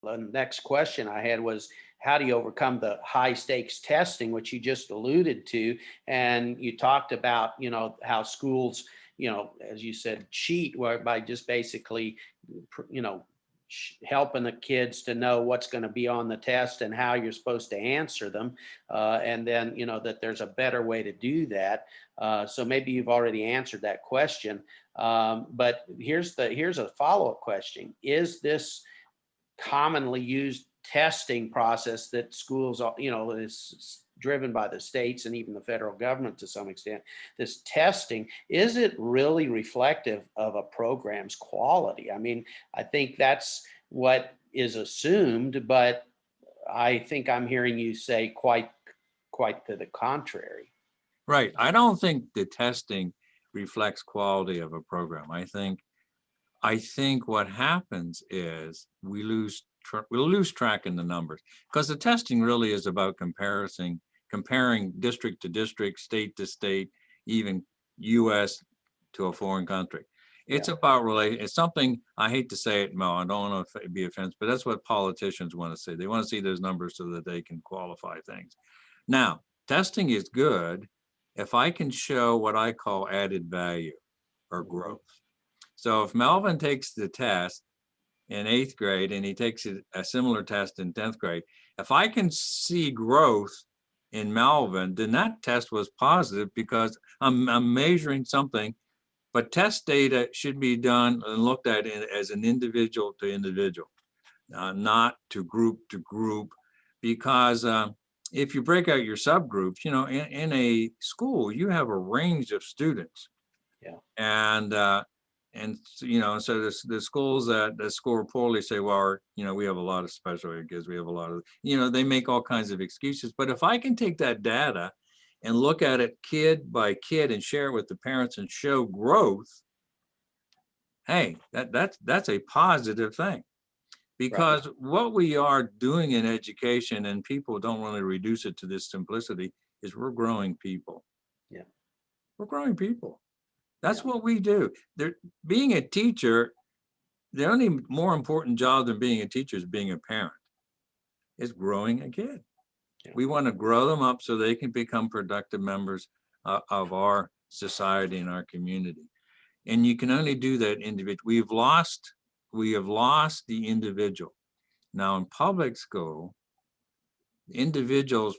The next question I had was, how do you overcome the high stakes testing, which you just alluded to? And you talked about, how schools, as you said, cheat by just basically, you know, helping the kids to know what's going to be on the test and how you're supposed to answer them. And then, that there's a better way to do that. So maybe you've already answered that question. But here's a follow-up question. Is this commonly used testing process that schools, is driven by the states and even the federal government to some extent, this testing, is it really reflective of a program's quality? I mean, I think that's what is assumed, but I think I'm hearing you say quite to the contrary. Right. I don't think the testing reflects quality of a program. I think what happens is we'll lose track in the numbers, because the testing really is about comparing district to district, state to state, even US to a foreign country. It's Yeah. about it's something, I hate to say it, Mel, I don't want to be offensive, but that's what politicians want to see. They want to see those numbers so that they can qualify things. Now, testing is good if I can show what I call added value or growth. So if Melvin takes the test in 8th grade and he takes a similar test in 10th grade, if I can see growth in Melvin, then that test was positive because I'm measuring something. But test data should be done and looked at as an individual to individual, not to group, because if you break out your subgroups, in a school, you have a range of students. Yeah. And so the schools that score poorly say, well, we have a lot of special ed kids, we have a lot of, they make all kinds of excuses. But if I can take that data and look at it kid by kid and share it with the parents and show growth, hey, that's a positive thing. Because Right. what we are doing in education, and people don't want to reduce it to this simplicity, is we're growing people. Yeah. We're growing people. That's Yeah. what we do. Being a teacher, the only more important job than being a teacher is being a parent, is growing a kid. Yeah. We want to grow them up so they can become productive members of our society and our community. And you can only do that individually. We have lost the individual. Now in public school, individuals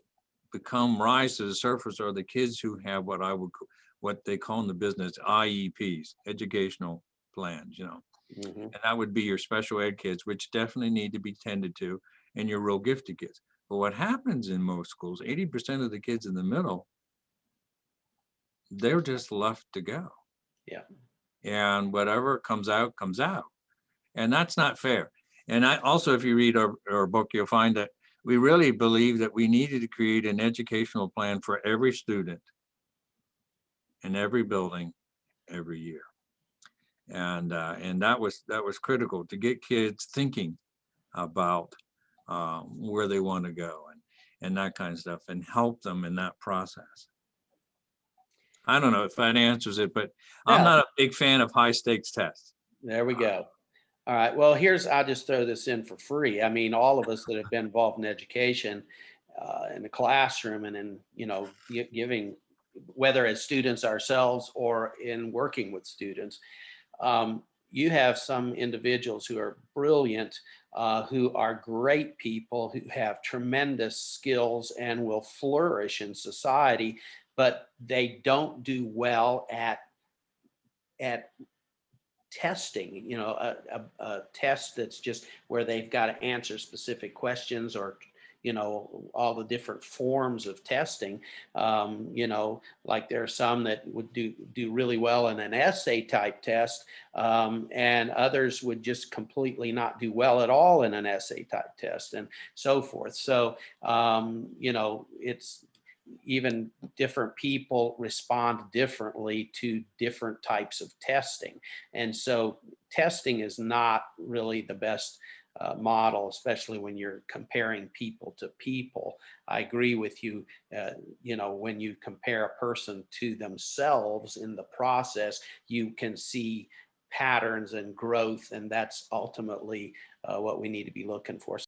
rise to the surface are the kids who have what they call in the business IEPs, educational plans, Mm-hmm. and that would be your special ed kids, which definitely need to be tended to, and your real gifted kids. But what happens in most schools, 80% of the kids in the middle, they're just left to go. Yeah. And whatever comes out, comes out. And that's not fair. And I also, if you read our book, you'll find that we really believe that we needed to create an educational plan for every student in every building every year. And that was critical to get kids thinking about where they want to go and that kind of stuff, and help them in that process. I don't know if that answers it, but I'm Yeah. not a big fan of high stakes tests. There we go. All right. Well, I'll just throw this in for free. I mean, all of us that have been involved in education, in the classroom and in, giving, whether as students ourselves or in working with students, you have some individuals who are brilliant, who are great people, who have tremendous skills and will flourish in society, but they don't do well at testing, a test that's just where they've got to answer specific questions, or all the different forms of testing. Like there are some that would do really well in an essay type test, and others would just completely not do well at all in an essay type test, and so forth. So it's even different people respond differently to different types of testing. And so testing is not really the best model, especially when you're comparing people to people. I agree with you. When you compare a person to themselves in the process, you can see patterns and growth, and that's ultimately what we need to be looking for.